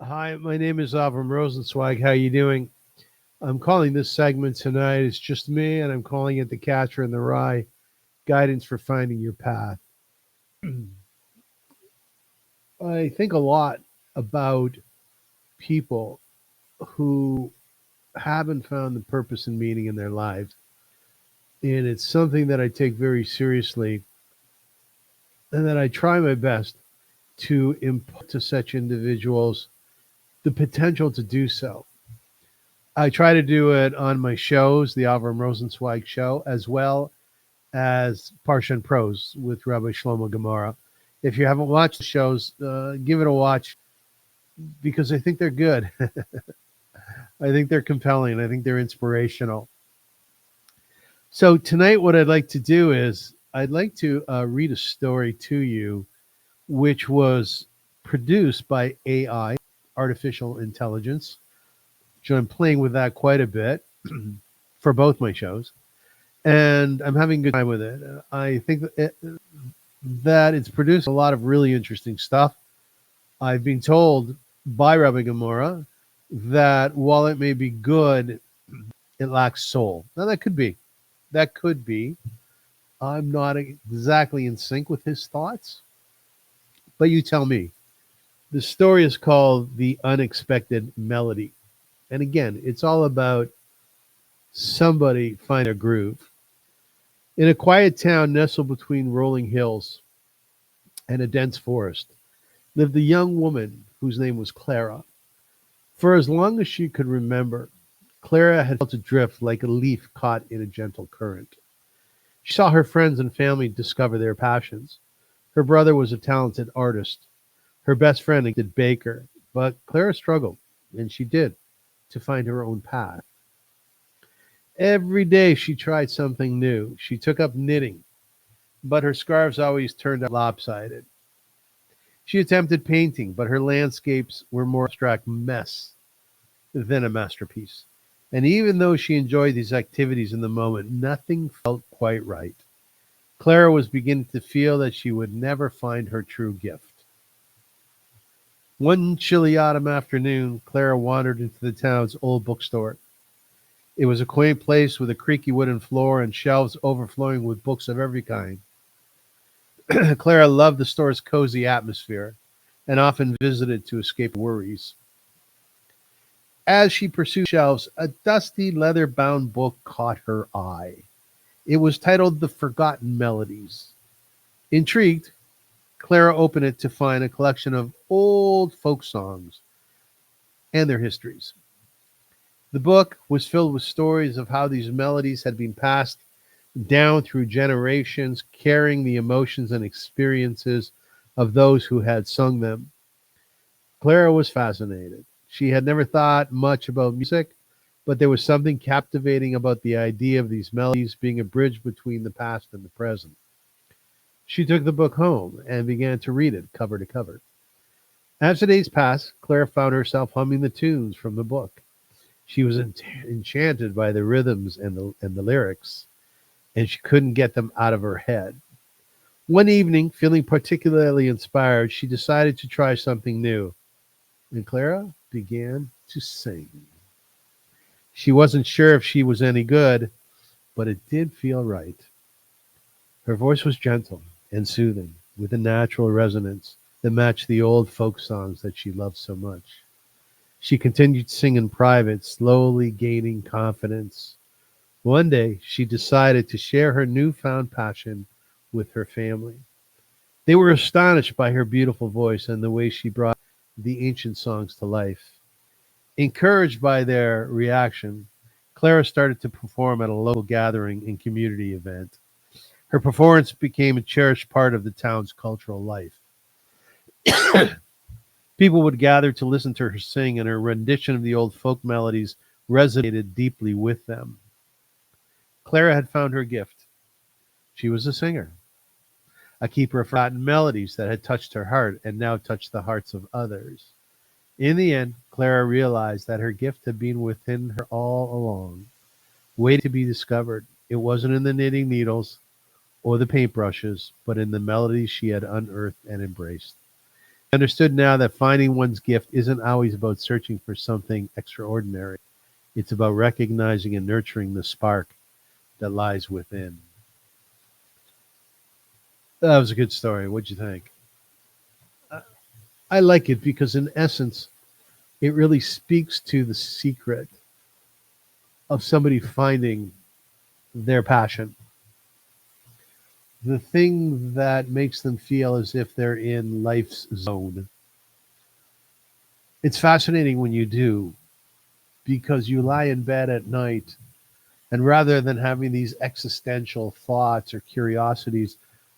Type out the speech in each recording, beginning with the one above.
Hi, my name is Avrum Rosensweig. How you doing? I'm calling this segment tonight. It's just me, and I'm calling it The Catcher in the Rye, Guidance for Finding Your Path. I think a lot about people who haven't found the purpose and meaning in their lives. And it's something that I take very seriously and that I try my best to impart to such individuals the potential to do so. I try to do it on my shows, the Avrum Rosensweig show, as well as Parsha and Prose with Rabbi Shlomo Gemara. If you haven't watched the shows, give it a watch because I think they're good. I think they're compelling. I think they're inspirational. So tonight, what I'd like to do is I'd like to read a story to you, which was produced by AI, artificial intelligence. So I'm playing with that quite a bit for both my shows, and I'm having a good time with it. I think that it's produced a lot of really interesting stuff. I've been told by Rabbi Gemara that while it may be good, it lacks soul. Now that could be. That could be. I'm not exactly in sync with his thoughts, but you tell me. The story is called The Unexpected Melody. And again, it's all about somebody find a groove. In a quiet town nestled between rolling hills and a dense forest lived a young woman whose name was Clara. For as long as she could remember, Clara had felt adrift like a leaf caught in a gentle current. She saw her friends and family discover their passions. Her brother was a talented artist, her best friend a gifted baker, but Clara struggled, and she did, to find her own path. Every day she tried something new. She took up knitting, but her scarves always turned out lopsided. She attempted painting, but her landscapes were more abstract mess than a masterpiece. And even though she enjoyed these activities in the moment, nothing felt quite right. Clara was beginning to feel that she would never find her true gift. One chilly autumn afternoon, Clara wandered into the town's old bookstore. It was a quaint place with a creaky wooden floor and shelves overflowing with books of every kind. Clara loved the store's cozy atmosphere and often visited to escape worries. As she pursued shelves, a dusty leather bound book caught her eye. It was titled The Forgotten Melodies. Intrigued, Clara opened it to find a collection of old folk songs and their histories. The book was filled with stories of how these melodies had been passed down through generations, carrying the emotions and experiences of those who had sung them. Clara was fascinated. She had never thought much about music, but there was something captivating about the idea of these melodies being a bridge between the past and the present. She took the book home and began to read it cover to cover. As the days passed, Clara found herself humming the tunes from the book. She was enchanted by the rhythms and the lyrics, and she couldn't get them out of her head. One evening, feeling particularly inspired, she decided to try something new, and Clara began to sing. She wasn't sure if she was any good, but it did feel right. Her voice was gentle and soothing, with a natural resonance that matched the old folk songs that she loved so much. She continued to sing in private, slowly gaining confidence. One day, she decided to share her newfound passion with her family. They were astonished by her beautiful voice and the way she brought the ancient songs to life. Encouraged by their reaction, Clara started to perform at a local gathering and community event. Her performance became a cherished part of the town's cultural life. People would gather to listen to her sing, and her rendition of the old folk melodies resonated deeply with them. Clara had found her gift. She was a singer, a keeper of forgotten melodies that had touched her heart and now touched the hearts of others. In the end, Clara realized that her gift had been within her all along, waiting to be discovered. It wasn't in the knitting needles or the paintbrushes, but in the melodies she had unearthed and embraced. I understood now that finding one's gift isn't always about searching for something extraordinary. It's about recognizing and nurturing the spark that lies within. That was a good story. What'd you think? I like it because, in essence, it really speaks to the secret of somebody finding their passion, the thing that makes them feel as if they're in life's zone. It's fascinating when you do, because you lie in bed at night, and rather than having these existential thoughts or curiosities,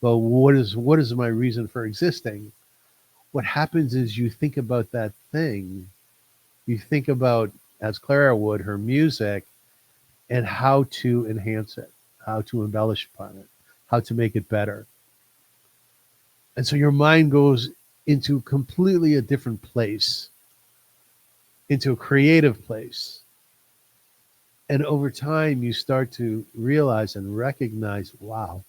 well, what is my reason for existing? What happens is you think about that thing. You think about, as Clara would, her music, and how to enhance it, how to embellish upon it, how to make it better. And so your mind goes into completely a different place, into a creative place. And over time, you start to realize and recognize, wow,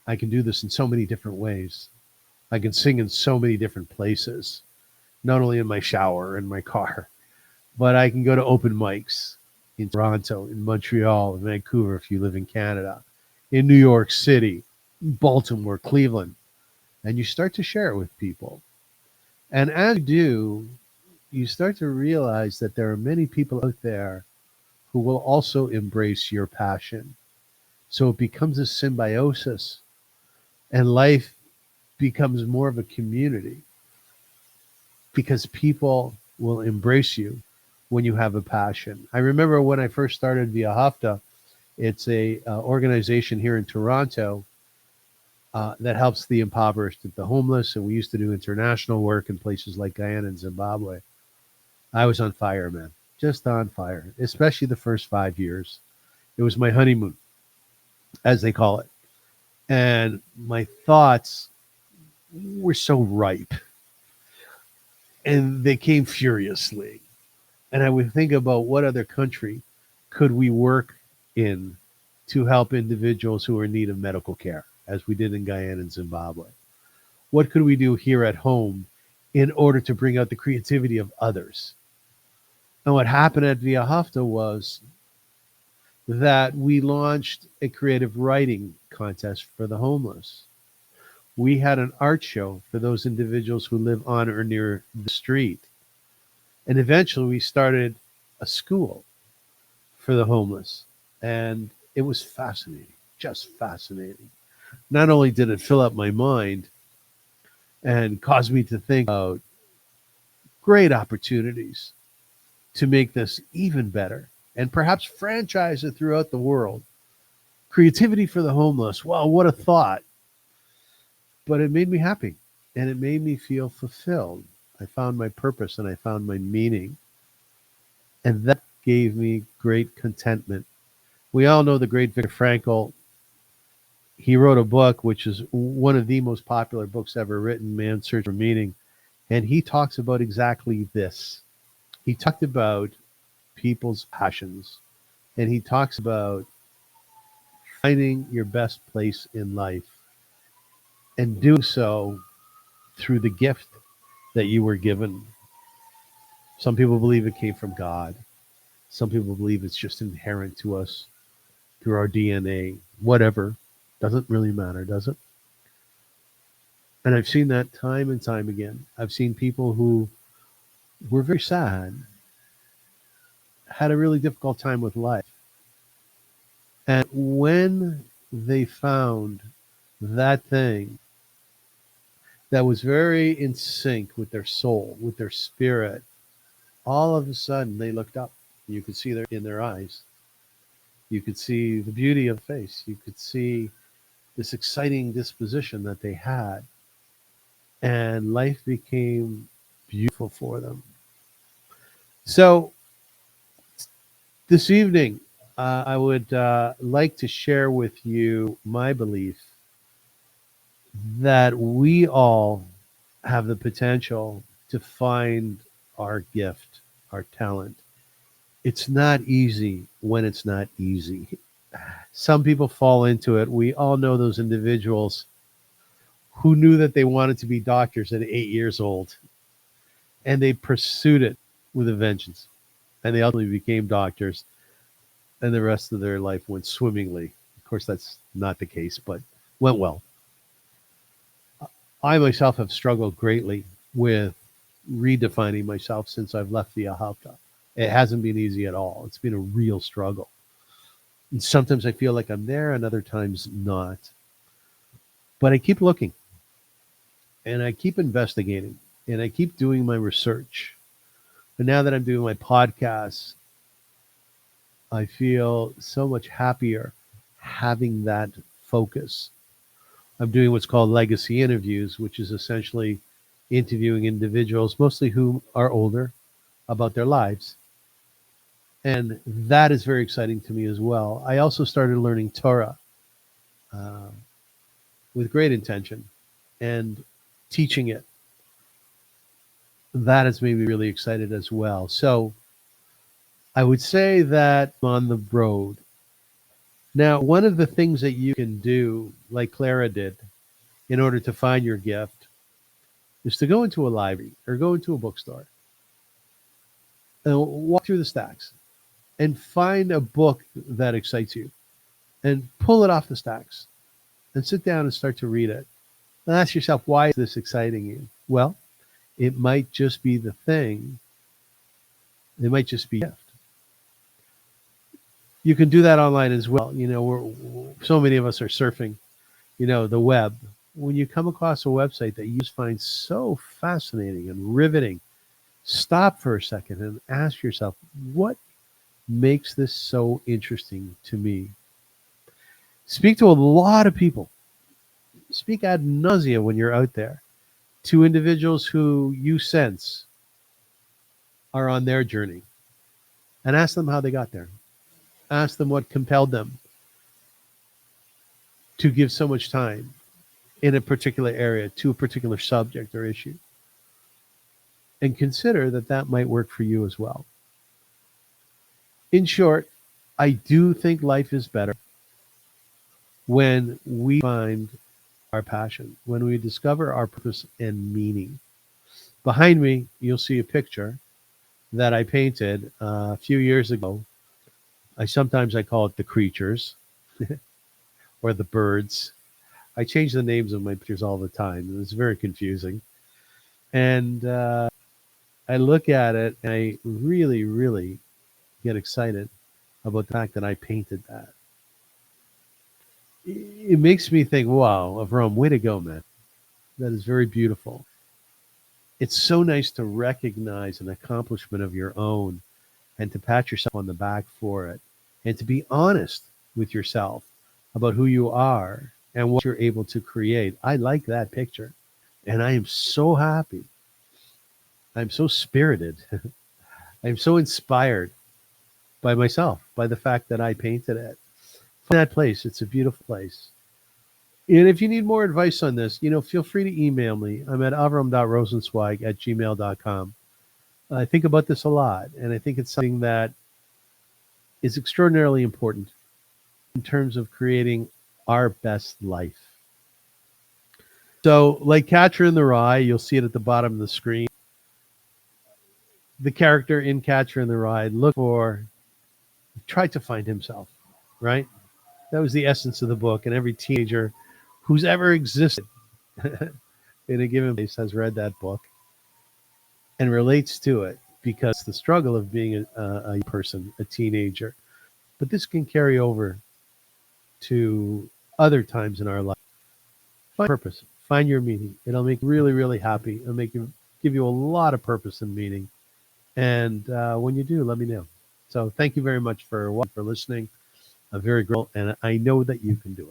I can do this in so many different ways. I can sing in so many different places, not only in my shower, in my car, but I can go to open mics in Toronto, in Montreal, in Vancouver, if you live in Canada, in New York City, Baltimore, Cleveland, and you start to share it with people. And as you do, you start to realize that there are many people out there who will also embrace your passion. So it becomes a symbiosis, and life becomes more of a community because people will embrace you when you have a passion. I remember when I first started Via Hafta, it's a organization here in Toronto that helps the impoverished and the homeless, and we used to do international work in places like Guyana and Zimbabwe. I was on fire, man, just on fire, especially the first 5 years. It was my honeymoon, as they call it. And my thoughts were so ripe, and they came furiously. And I would think about what other country could we work in to help individuals who are in need of medical care, as we did in Guyana and Zimbabwe. What could we do here at home in order to bring out the creativity of others? And what happened at Via Hafta was that we launched a creative writing contest for the homeless. We had an art show for those individuals who live on or near the street. And eventually we started a school for the homeless. And it was fascinating, just fascinating. Not only did it fill up my mind and cause me to think about great opportunities to make this even better and perhaps franchise it throughout the world. Creativity for the homeless. Wow, what a thought. But it made me happy and it made me feel fulfilled. I found my purpose and I found my meaning. And that gave me great contentment. We all know the great Viktor Frankl. He wrote a book which is one of the most popular books ever written, Man's Search for Meaning. And he talks about exactly this. He talked about people's passions, and he talks about finding your best place in life and doing so through the gift that you were given. Some people believe it came from God. Some people believe it's just inherent to us through our DNA, whatever. Doesn't really matter, does it? And I've seen that time and time again. I've seen people who were very sad, had a really difficult time with life. And when they found that thing that was very in sync with their soul, with their spirit, all of a sudden they looked up. You could see in their eyes. You could see the beauty of the face. You could see this exciting disposition that they had. And life became beautiful for them. So this evening, I would like to share with you my belief that we all have the potential to find our gift, our talent. It's not easy when it's not easy. Some people fall into it. We all know those individuals who knew that they wanted to be doctors at 8 years old, and they pursued it with a vengeance, and they ultimately became doctors, and the rest of their life went swimmingly. Of course, that's not the case, but went well. I myself have struggled greatly with redefining myself since I've left the Ahavta. It hasn't been easy at all. It's been a real struggle. And sometimes I feel like I'm there, and other times not. But I keep looking, and I keep investigating, and I keep doing my research. And now that I'm doing my podcasts, I feel so much happier having that focus. I'm doing what's called legacy interviews, which is essentially interviewing individuals, mostly who are older, about their lives. And that is very exciting to me as well. I also started learning Torah uh, with great intention and teaching it. That has made me really excited as well. So I would say that I'm on the road. Now, one of the things that you can do, like Clara did, in order to find your gift, is to go into a library or go into a bookstore and walk through the stacks and find a book that excites you and pull it off the stacks and sit down and start to read it. And ask yourself, why is this exciting you? Well, it might just be the thing. It might just be a gift. You can do that online as well. So many of us are surfing, the web. When you come across a website that you find so fascinating and riveting, stop for a second and ask yourself, what makes this so interesting to me? Speak to a lot of people. Speak ad nauseum when you're out there to individuals who you sense are on their journey, and ask them how they got there. Ask them what compelled them to give so much time in a particular area to a particular subject or issue. And consider that that might work for you as well. In short, I do think life is better when we find our passion, when we discover our purpose and meaning. Behind me, you'll see a picture that I painted a few years ago. Sometimes I call it the creatures or the birds. I change the names of my pictures all the time, and it's very confusing. And I look at it, and I really, really get excited about the fact that I painted that. It makes me think, wow, Avrum, way to go, man. That is very beautiful. It's so nice to recognize an accomplishment of your own and to pat yourself on the back for it and to be honest with yourself about who you are and what you're able to create. I like that picture, and I am so happy. I'm so spirited. I'm so inspired by myself, by the fact that I painted it. Find that place. It's a beautiful place. And if you need more advice on this, feel free to email me. I'm at avrum.rosensweig@gmail.com. I think about this a lot, and I think it's something that is extraordinarily important in terms of creating our best life. So, like Catcher in the Rye, you'll see it at the bottom of the screen. The character in Catcher in the Rye tried to find himself, right? That was the essence of the book, and every teenager who's ever existed in a given place has read that book and relates to it, because the struggle of being a person, a teenager. But this can carry over to other times in our life. Find purpose, find your meaning. It'll make you really, really happy. It'll give you a lot of purpose and meaning. And when you do, let me know. So thank you very much for listening. I'm very grateful, and I know that you can do it.